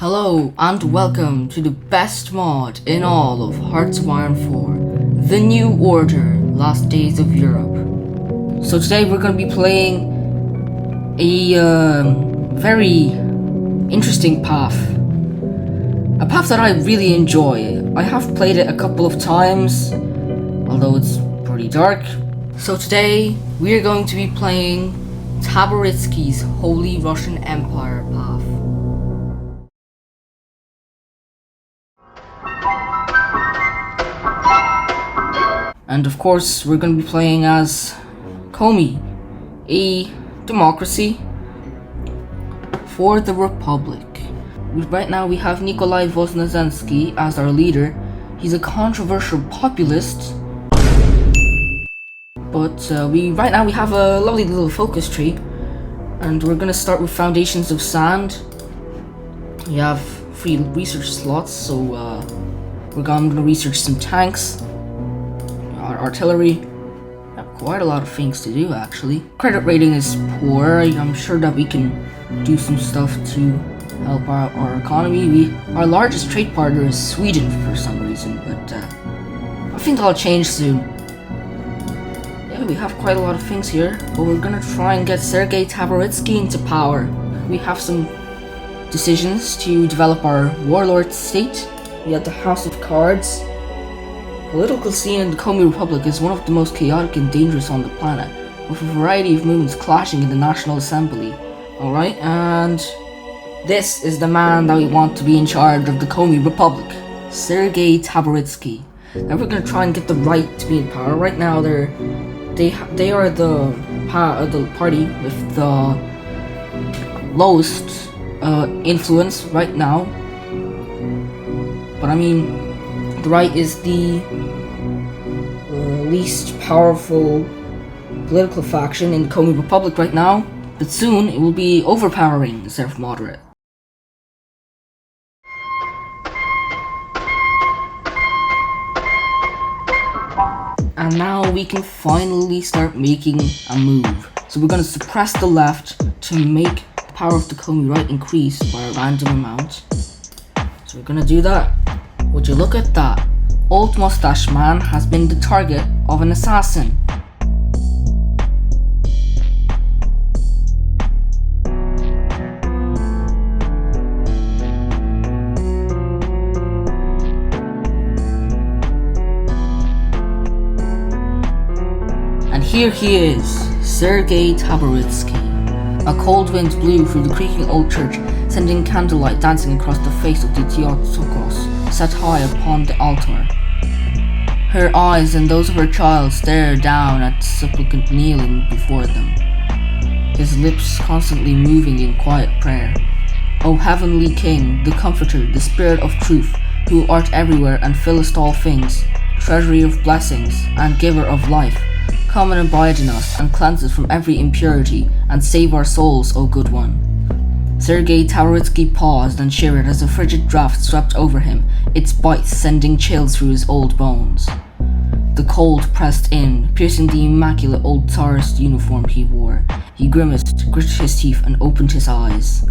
Hello and welcome to the best mod in all of Hearts of Iron 4, The New Order, Last Days of Europe. So today we're going to be playing a very interesting path. A path that I really enjoy. I have played it a couple of times, although it's pretty dark. So today we are going to be playing Taboritsky's Holy Russian Empire path. And of course, we're going to be playing as Komi, a democracy for the Republic. Right now we have Nikolai Voznezensky as our leader. He's a controversial populist, but right now we have a lovely little focus tree, and we're going to start with Foundations of Sand. We have free research slots, so we're going to research some tanks. Artillery. Quite a lot of things to do, actually. Credit rating is poor. I'm sure that we can do some stuff to help out our economy. Our largest trade partner is Sweden for some reason, but I think that'll change soon. Yeah, we have quite a lot of things here, but we're gonna try and get Sergey Taboritsky into power. We have some decisions to develop our warlord state. We have the House of Cards. Political scene in the Komi Republic is one of the most chaotic and dangerous on the planet, with a variety of movements clashing in the National Assembly. Alright, and this is the man that we want to be in charge of the Komi Republic, Sergey Taboritsky. Now we're gonna try and get the right to be in power. Right now they are the party with the lowest influence right now. But I mean, the right is the least powerful political faction in the Komi Republic right now, but soon it will be overpowering instead of moderate. And now we can finally start making a move. So we're going to suppress the left to make the power of the Komi right increase by a random amount. So we're going to do that. Would you look at that? Old Mustache Man has been the target of an assassin. And here he is, Sergey Taboritsky. A cold wind blew through the creaking old church, sending candlelight dancing across the face of the Theotokos, set high upon the altar. Her eyes and those of her child stared down at the supplicant kneeling before them, his lips constantly moving in quiet prayer. O heavenly King, the Comforter, the Spirit of Truth, who art everywhere and fillest all things, treasury of blessings and giver of life, come and abide in us and cleanse us from every impurity and save our souls, O good one. Sergey Taboritsky paused and shivered as a frigid draft swept over him, its bite sending chills through his old bones. The cold pressed in, piercing the immaculate old Tsarist uniform he wore. He grimaced, gritted his teeth, and opened his eyes.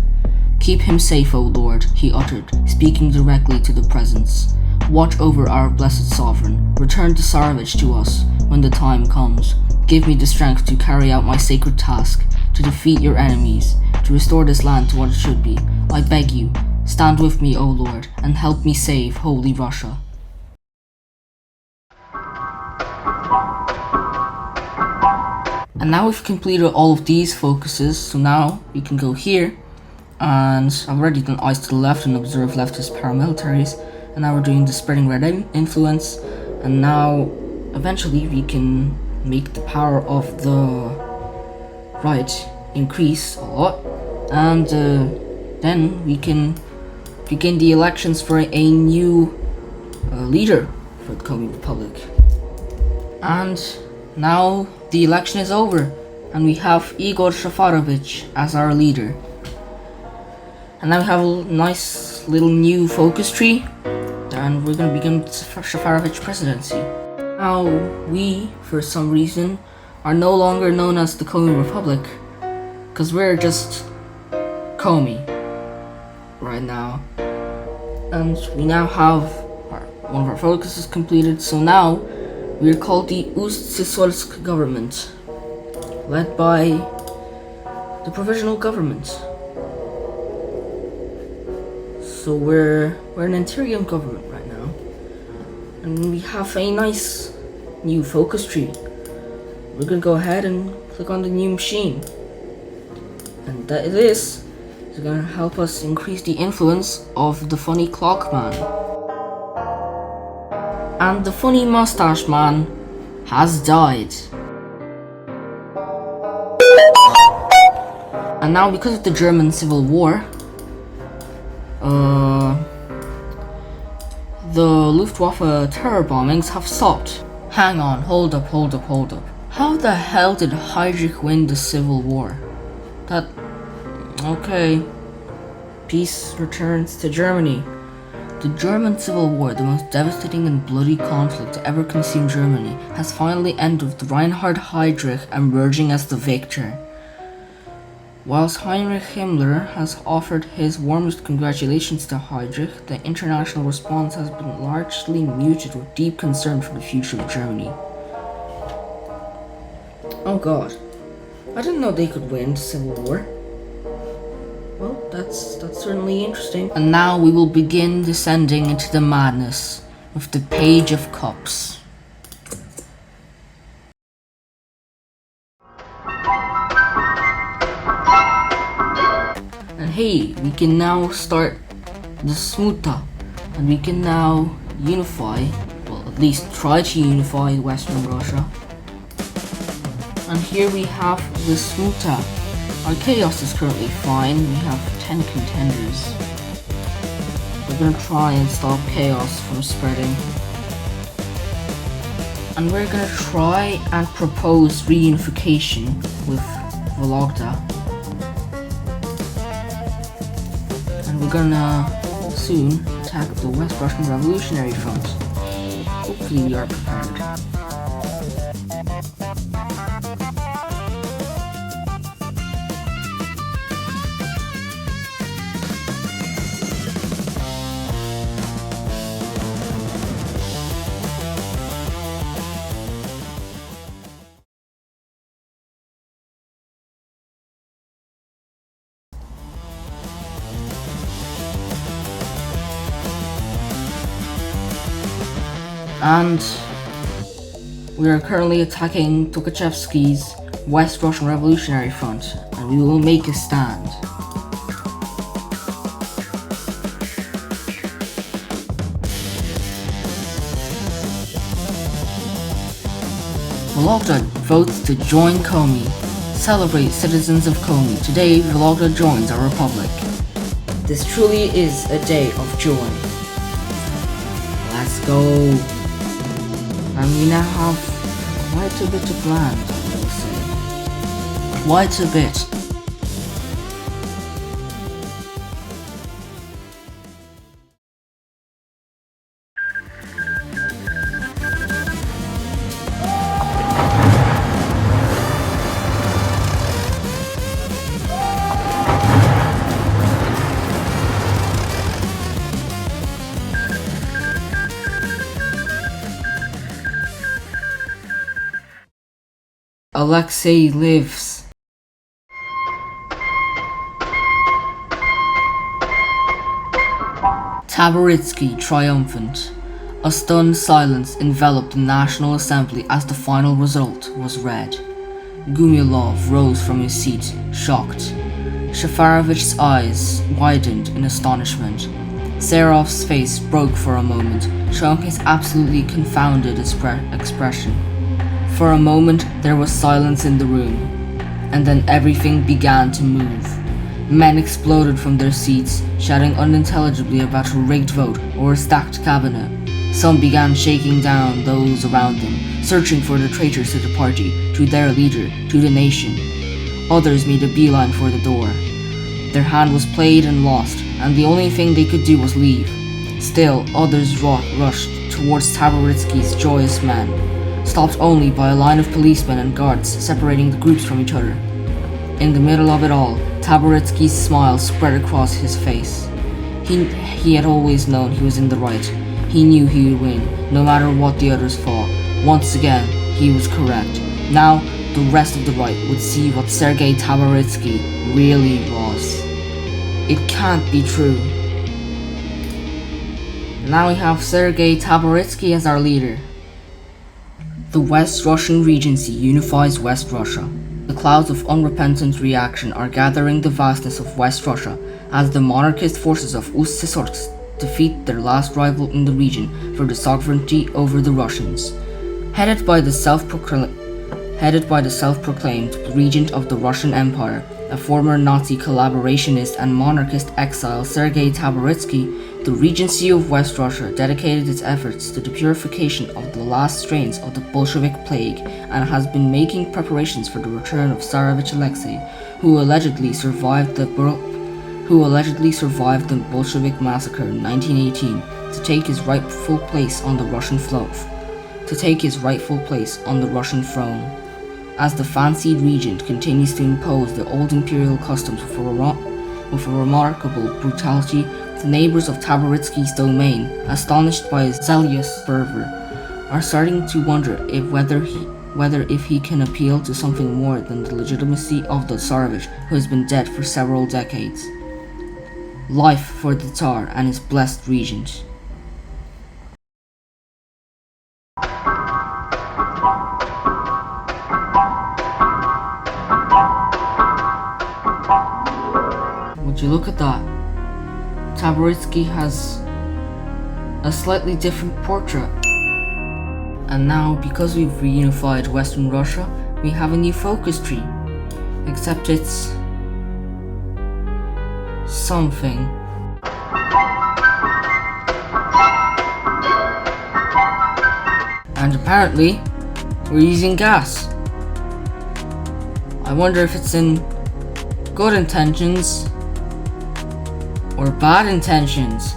Keep him safe, O Lord, he uttered, speaking directly to the presence. Watch over our blessed sovereign. Return the Tsarevich to us when the time comes. Give me the strength to carry out my sacred task, to defeat your enemies, to restore this land to what it should be. I beg you, stand with me, O Lord, and help me save Holy Russia. And now we've completed all of these focuses, so now we can go here, and I've already done eyes to the left and observe leftist paramilitaries, and now we're doing the spreading red influence, and now eventually we can make the power of the right increase a lot, and then we can begin the elections for a new leader for the Komi Republic. And now the election is over, and we have Igor Shafarovich as our leader. And now we have a nice little new focus tree, and we're going to begin Shafarovich presidency. Now we, for some reason, are no longer known as the Komi Republic, because we're just Komi. right now. And we now have one of our focuses completed, so now we are called the Ust-Sisolsk government, led by the provisional government. So we're an interim government right now, and we have a nice new focus tree. We're gonna go ahead and click on the new machine, and this is gonna help us increase the influence of the funny clock man. And the funny mustache man has died. And now, because of the German Civil War, the Luftwaffe terror bombings have stopped. Hang on, hold up. How the hell did Heydrich win the Civil War? Okay. Peace returns to Germany. The German Civil War, the most devastating and bloody conflict to ever consume Germany, has finally ended with Reinhard Heydrich emerging as the victor. Whilst Heinrich Himmler has offered his warmest congratulations to Heydrich, the international response has been largely muted with deep concern for the future of Germany. Oh god, I didn't know they could win the Civil War. Well, that's certainly interesting. And now we will begin descending into the madness with the Page of Cups. And hey, we can now start the Smuta, and we can now unify, well, at least try to unify Western Russia. And here we have the Smuta. Our chaos is currently fine. We have 10 contenders. We're gonna try and stop chaos from spreading. And we're gonna try and propose reunification with Vologda. And we're gonna soon attack the West Russian Revolutionary Front. Hopefully we are prepared. And we are currently attacking Tukhachevsky's West Russian Revolutionary Front, and we will make a stand. Vologda votes to join Komi. Celebrate, citizens of Komi. Today, Vologda joins our republic. This truly is a day of joy. Let's go. And we now have quite a bit of land, I will say. Quite a bit. Alexei lives. Taboritsky triumphant. A stunned silence enveloped the National Assembly as the final result was read. Gumilov rose from his seat, shocked. Shafarovich's eyes widened in astonishment. Serov's face broke for a moment, showing his absolutely confounded expression. For a moment, there was silence in the room, and then everything began to move. Men exploded from their seats, shouting unintelligibly about a rigged vote or a stacked cabinet. Some began shaking down those around them, searching for the traitors to the party, to their leader, to the nation. Others made a beeline for the door. Their hand was played and lost, and the only thing they could do was leave. Still, others rushed towards Taboritsky's joyous men, stopped only by a line of policemen and guards separating the groups from each other. In the middle of it all, Taboritsky's smile spread across his face. He had always known he was in the right. He knew he would win, no matter what the others thought. Once again, he was correct. Now, the rest of the right would see what Sergey Taboritsky really was. It can't be true. Now we have Sergey Taboritsky as our leader. The West Russian Regency unifies West Russia. The clouds of unrepentant reaction are gathering the vastness of West Russia as the monarchist forces of Ust-Sisorsk defeat their last rival in the region for the sovereignty over the Russians. Headed by the self-proclaimed regent of the Russian Empire, a former Nazi collaborationist and monarchist exile Sergey Taboritsky, the Regency of West Russia dedicated its efforts to the purification of the last strains of the Bolshevik plague and has been making preparations for the return of Tsarevich Alexei, who allegedly survived the Bolshevik massacre in 1918, to take his rightful place on the Russian throne. As the fancied regent continues to impose the old imperial customs with a remarkable brutality, the neighbors of Taboritsky's domain, astonished by his zealous fervor, are starting to wonder if he can appeal to something more than the legitimacy of the Tsarevich, who has been dead for several decades. Life for the Tsar and his blessed regent. Would you look at that? Taboritsky has a slightly different portrait. And now, because we've reunified Western Russia, we have a new focus tree. Except it's something. And apparently, we're using gas. I wonder if it's in good intentions or bad intentions.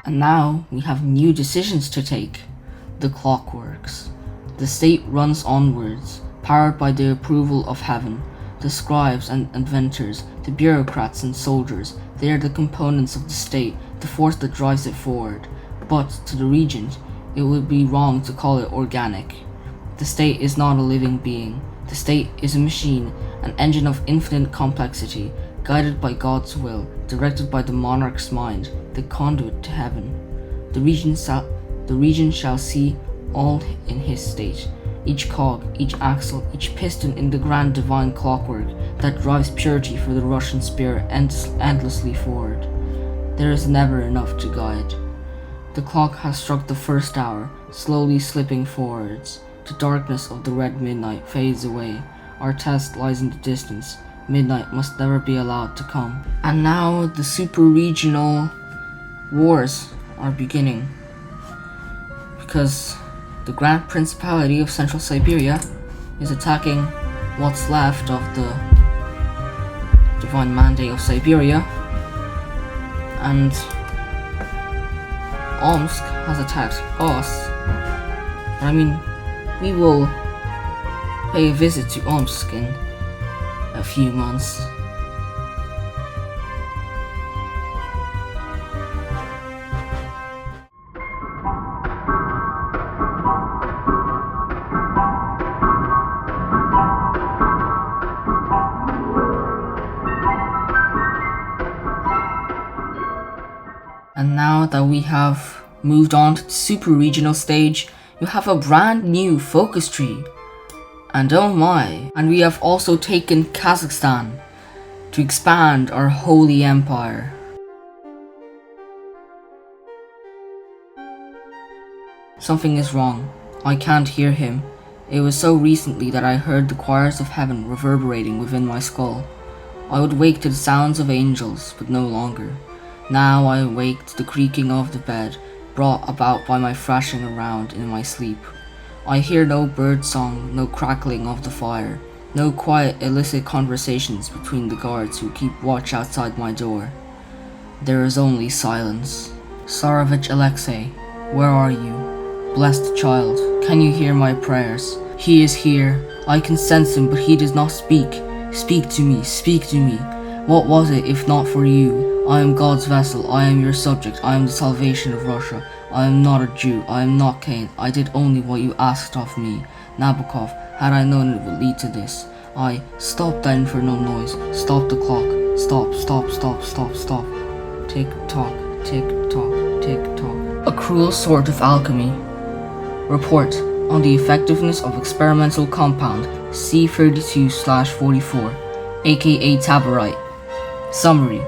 And now we have new decisions to take. The clock works. The state runs onwards, powered by the approval of heaven. The scribes and inventors, the bureaucrats and soldiers, they are the components of the state, the force that drives it forward. But to the regent, it would be wrong to call it organic. The state is not a living being. The state is a machine, an engine of infinite complexity, guided by God's will, directed by the monarch's mind, the conduit to heaven. The regent shall see all in his state, each cog, each axle, each piston in the grand divine clockwork that drives purity for the Russian spirit endlessly forward. There is never enough to guide. The clock has struck the first hour, slowly slipping forwards. The darkness of the red midnight fades away. Our test lies in the distance. Midnight must never be allowed to come. And now the super-regional wars are beginning. Because the Grand Principality of Central Siberia is attacking what's left of the Divine Mandate of Siberia. And Omsk has attacked us. I mean, we will pay a visit to Omsk in a few months. And now that we have moved on to the super regional stage, you have a brand new focus tree. And oh my, and we have also taken Kazakhstan to expand our holy empire. Something is wrong. I can't hear him. It was so recently that I heard the choirs of heaven reverberating within my skull. I would wake to the sounds of angels, but no longer. Now I awake to the creaking of the bed, brought about by my thrashing around in my sleep. I hear no bird song, no crackling of the fire, no quiet illicit conversations between the guards who keep watch outside my door. There is only silence. Tsarevich Alexei, where are you? Blessed child, can you hear my prayers? He is here. I can sense him, but he does not speak. Speak to me, speak to me. What was it if not for you? I am God's vessel, I am your subject, I am the salvation of Russia. I am not a Jew, I am not Cain, I did only what you asked of me. Nabokov, had I known it would lead to this. Stop that infernal noise, stop the clock, stop. Tick tock, tick tock, tick tock. A cruel sort of alchemy. Report on the effectiveness of experimental compound C32/44, aka Taborite. Summary: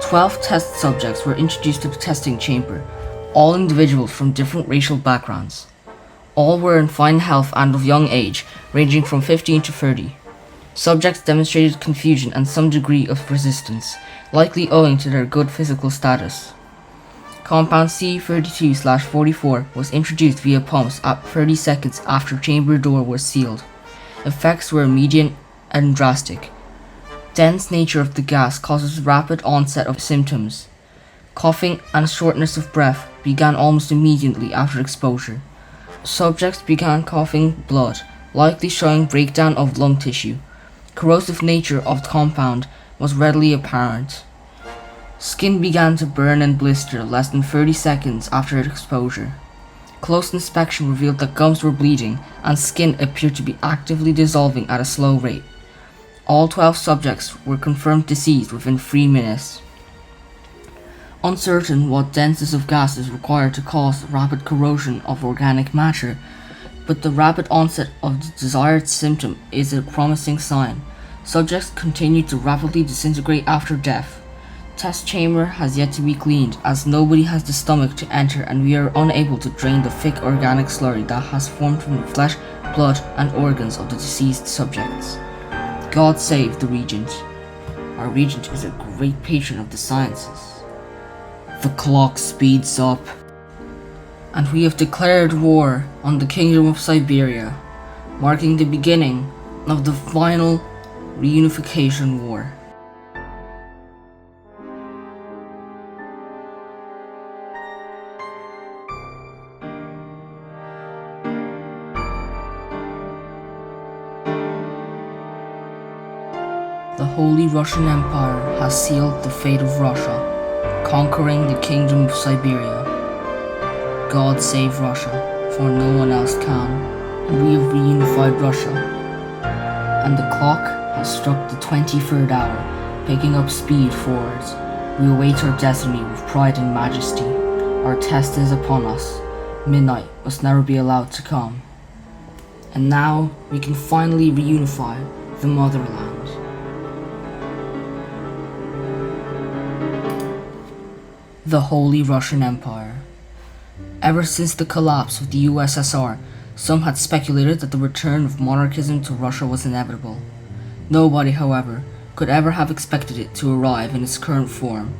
12 test subjects were introduced to the testing chamber, all individuals from different racial backgrounds. All were in fine health and of young age, ranging from 15 to 30. Subjects demonstrated confusion and some degree of resistance, likely owing to their good physical status. Compound C32/44 was introduced via pumps at 30 seconds after chamber door was sealed. Effects were immediate and drastic. Dense nature of the gas causes rapid onset of symptoms. Coughing and shortness of breath began almost immediately after exposure. Subjects began coughing blood, likely showing breakdown of lung tissue. Corrosive nature of the compound was readily apparent. Skin began to burn and blister less than 30 seconds after exposure. Close inspection revealed that gums were bleeding and skin appeared to be actively dissolving at a slow rate. All 12 subjects were confirmed deceased within 3 minutes. Uncertain what density of gas is required to cause rapid corrosion of organic matter, but the rapid onset of the desired symptom is a promising sign. Subjects continue to rapidly disintegrate after death. Test chamber has yet to be cleaned, as nobody has the stomach to enter and we are unable to drain the thick organic slurry that has formed from the flesh, blood and organs of the deceased subjects. God save the Regent. Our Regent is a great patron of the sciences. The clock speeds up, and we have declared war on the Kingdom of Siberia, marking the beginning of the final reunification war. The Holy Russian Empire has sealed the fate of Russia, conquering the Kingdom of Siberia. God save Russia, for no one else can. And we have reunified Russia. And the clock has struck the 23rd hour, picking up speed forwards. We await our destiny with pride and majesty. Our test is upon us. Midnight must never be allowed to come. And now we can finally reunify the motherland. The Holy Russian Empire. Ever since the collapse of the USSR, some had speculated that the return of monarchism to Russia was inevitable. Nobody, however, could ever have expected it to arrive in its current form.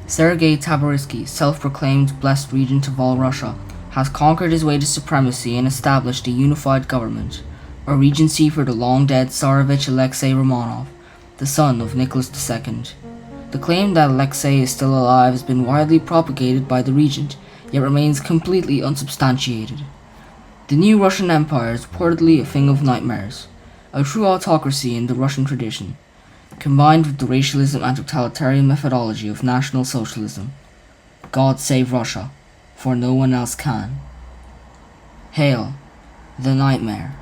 Sergey Taboritsky, self-proclaimed blessed regent of all Russia, has conquered his way to supremacy and established a unified government, a regency for the long-dead Tsarevich Alexei Romanov, the son of Nicholas II. The claim that Alexei is still alive has been widely propagated by the regent, yet remains completely unsubstantiated. The new Russian Empire is reportedly a thing of nightmares, a true autocracy in the Russian tradition, combined with the racialism and totalitarian methodology of National Socialism. God save Russia, for no one else can. Hail, the nightmare.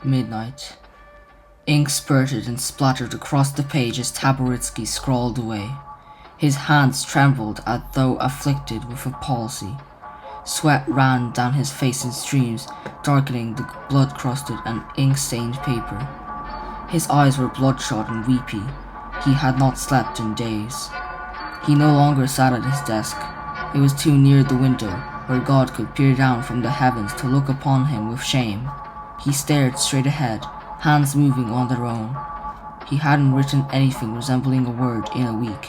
Midnight. Ink spurted and splattered across the page as Taboritsky scrawled away. His hands trembled as though afflicted with a palsy. Sweat ran down his face in streams, darkening the blood-crusted and ink-stained paper. His eyes were bloodshot and weepy. He had not slept in days. He no longer sat at his desk. It was too near the window, where God could peer down from the heavens to look upon him with shame. He stared straight ahead, hands moving on their own. He hadn't written anything resembling a word in a week.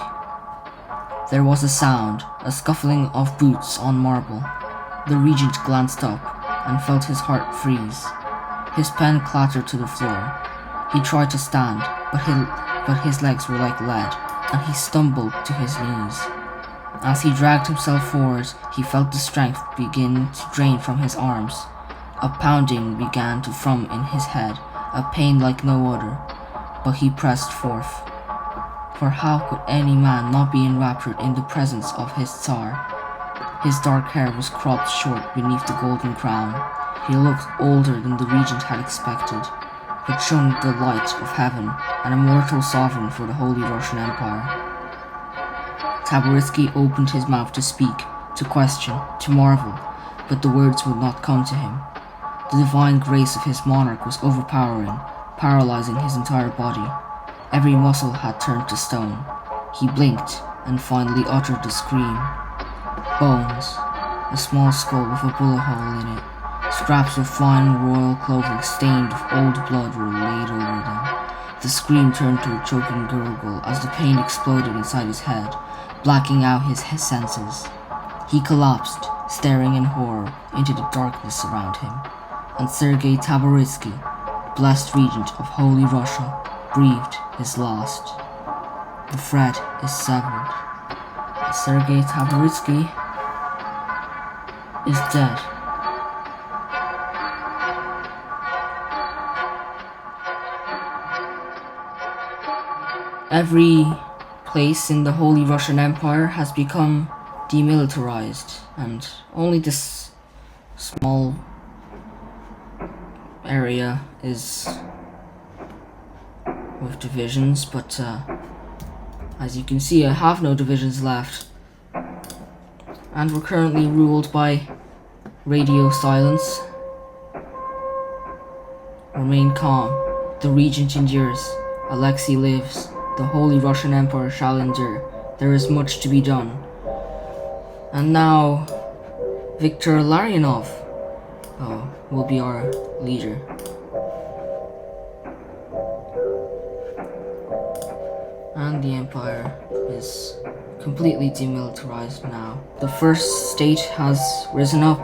There was a sound, a scuffling of boots on marble. The Regent glanced up and felt his heart freeze. His pen clattered to the floor. He tried to stand, but his legs were like lead, and he stumbled to his knees. As he dragged himself forward, he felt the strength begin to drain from his arms. A pounding began to thrum in his head, a pain like no other, but he pressed forth. For how could any man not be enraptured in the presence of his Tsar? His dark hair was cropped short beneath the golden crown. He looked older than the Regent had expected, but shone the light of heaven, an immortal sovereign for the Holy Russian Empire. Taboritsky opened his mouth to speak, to question, to marvel, but the words would not come to him. The divine grace of his monarch was overpowering, paralyzing his entire body. Every muscle had turned to stone. He blinked and finally uttered a scream. Bones, a small skull with a bullet hole in it. Scraps of fine royal clothing stained with old blood were laid over them. The scream turned to a choking gurgle as the pain exploded inside his head, blacking out his senses. He collapsed, staring in horror into the darkness around him. And Sergey Taboritsky, blessed Regent of Holy Russia, breathed his last. The thread is severed. Sergey Taboritsky is dead. Every place in the Holy Russian Empire has become demilitarized, and only this small area is with divisions, but as you can see, I have no divisions left, and we're currently ruled by radio silence. Remain calm. The Regent endures. Alexei lives. The Holy Russian Empire shall endure. There is much to be done. And now, Viktor Larionov will be our leader. And the empire is completely demilitarized now. The first state has risen up,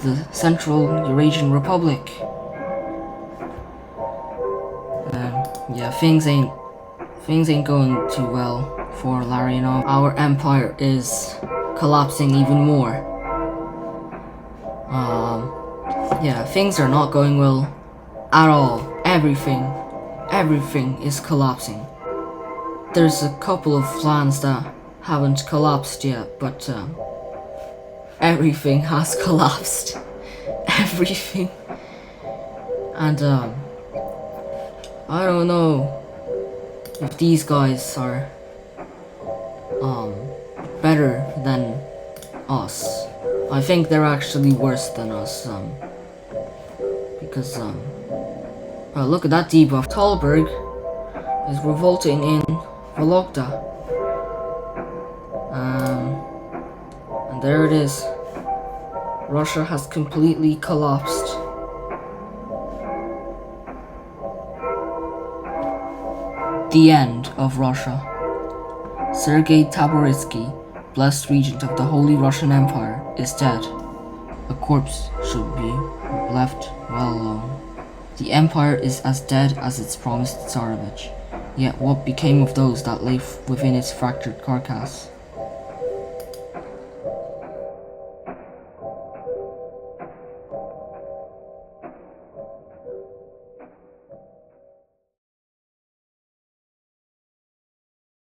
the Central Eurasian Republic. Yeah, things ain't going too well for Larionov. Our empire is collapsing even more. Yeah, things are not going well at all. Everything is collapsing. There's a couple of plans that haven't collapsed yet, but everything has collapsed. Everything. And I don't know if these guys are better than us. I think they're actually worse than us, because look at that debuff. Talberg is revolting in Vologda. And there it is. Russia has completely collapsed. The end of Russia. Sergey Taboritsky, blessed Regent of the Holy Russian Empire, is dead. A corpse should be left well alone. The empire is as dead as its promised Tsarevich. Yet what became of those that lay within its fractured carcass?